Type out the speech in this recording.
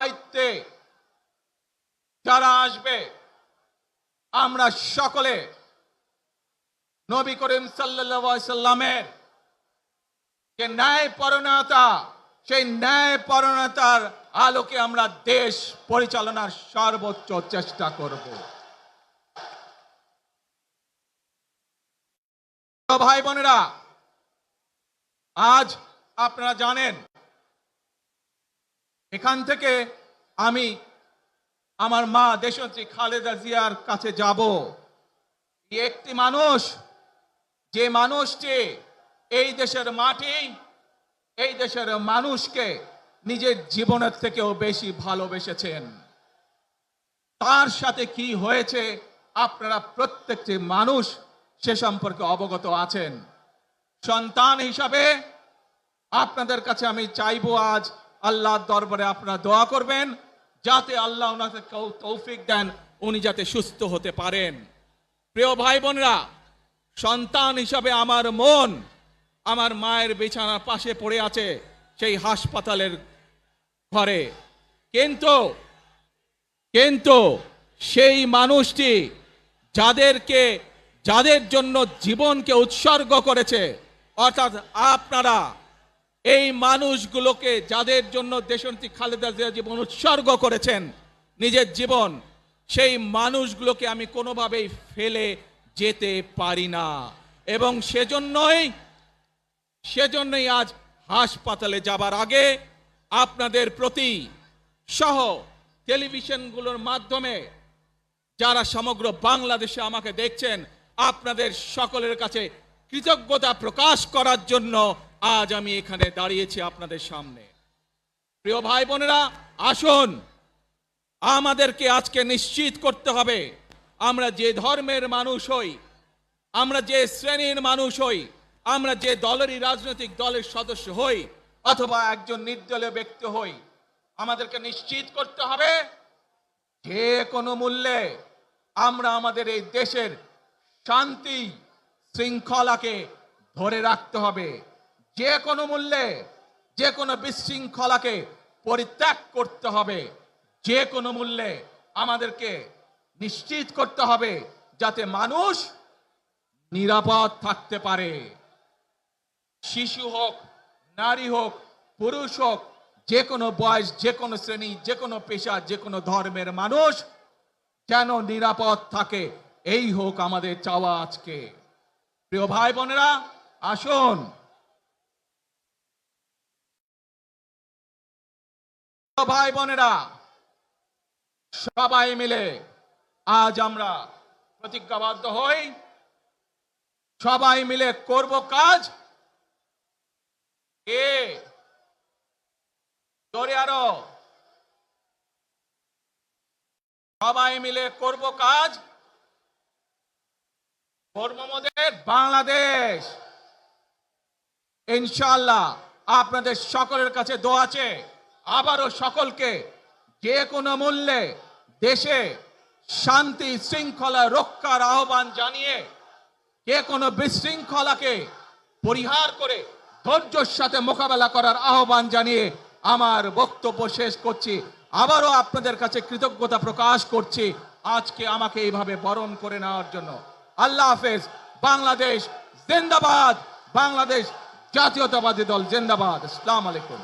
দায়িত্বে যারা আসবে আমরা সকলে নবী করিম সাল্লাল্লাহু আলাইহি সাল্লামের যে ন্যায়পরায়ণতা, সেই ন্যায়পরায়ণতার আলোকে আমরা দেশ পরিচালনার সর্বোচ্চ চেষ্টা করব। ভাই বোনেরা, আজ আপনারা জানেন এখান থেকে আমি আমার মা দেশনেত্রী খালেদা জিয়ার কাছে যাব। একটি মানুষ, যে মানুষটি এই দেশের মাটি, এই দেশের মানুষকে নিজের জীবনের থেকেও বেশি ভালোবেসেছেন। তার সাথে কি হয়েছে আপনারা প্রত্যেকটি মানুষ সে সম্পর্কে অবগত আছেন। সন্তান হিসাবে আপনাদের কাছে আমি চাইবো আজ আল্লাহর দরবারে আপনারা দোয়া করবেন যাতে আল্লাহ ওনাকে তৌফিক দেন, উনি যাতে সুস্থ হতে পারেন। প্রিয় ভাই বোনেরা, সন্তান হিসাবে আমার মন আমার মায়ের বিছানার পাশে পড়ে আছে সেই হাসপাতালের ঘরে, কিন্তু সেই মানুষটি যাদের জন্য জীবনকে উৎসর্গ করেছে, অর্থাৎ আপনারা এই মানুষগুলোকে যাদের জন্য দেশনেত্রী খালেদা জিয়া জীবন উৎসর্গ করেছেন নিজের জীবন, সেই মানুষগুলোকে আমি কোনোভাবেই ফেলে যেতে পারি না। এবং সেজন্যই আজ হাসপাতালে যাবার আগে আপনাদের প্রতি সহ টেলিভিশনগুলোর মাধ্যমে যারা সমগ্র বাংলাদেশে আমাকে দেখছেন, আপনাদের সকলের কাছে কৃতজ্ঞতা প্রকাশ করার জন্য আজ আমি এখানে দাঁড়িয়েছি আপনাদের সামনে। প্রিয় ভাই বোনেরা, আসুন আমাদেরকে আজকে নিশ্চিত করতে হবে আমরা যে ধর্মের মানুষ হই, আমরা যে শ্রেণীর মানুষ হই, আমরা যে দলেরই রাজনৈতিক দলের সদস্য হই অথবা একজন নির্দলীয় ব্যক্তি হই, আমাদেরকে নিশ্চিত করতে হবে যে কোনো মূল্যে আমরা আমাদের এই দেশের শান্তি শৃঙ্খলাকে ধরে রাখতে হবে। যে কোনো মূল্যে যে কোনো বিশৃঙ্খলাকে পরিত্যাগ করতে হবে। যে কোনো মূল্যে আমাদেরকে নিশ্চিত করতে হবে যাতে মানুষ নিরাপদ থাকতে পারে। শিশু হোক, নারী হোক, পুরুষ হোক, যে কোনো বয়স, যে কোনো শ্রেণী, যে কোনো পেশা, যে কোনো ধর্মের মানুষ যেন নিরাপদ থাকে, এই হোক আমাদের চাওয়া আজকে। প্রিয় ভাই বোনেরা, আসুন ভাই বোনেরা, সবাই মিলে আজ আমরা প্রতিজ্ঞাবদ্ধ হই, সবাই মিলে করব কাজ। আরো সবাই মিলে করব কাজ, কর্মমদের বাংলাদেশ। ইনশাআল্লাহ আপনাদের সকলের কাছে দোয়া আছে। আবারও সকলকে যে কোনো মূল্যে দেশে শান্তি শৃঙ্খলা রক্ষার আহ্বান জানিয়ে যে কোনো বিশৃঙ্খলাকে পরিহার করে ধৈর্যের সাথে মোকাবেলা করার আহ্বান জানিয়ে আমার বক্তব্য শেষ করছি। আবারও আপনাদের কাছে কৃতজ্ঞতা প্রকাশ করছি আজকে আমাকে এইভাবে বরণ করে নেওয়ার জন্য। আল্লাহ হাফেজ। বাংলাদেশ জিন্দাবাদ। বাংলাদেশ জাতীয়তাবাদী দল জিন্দাবাদ। আসসালামু আলাইকুম।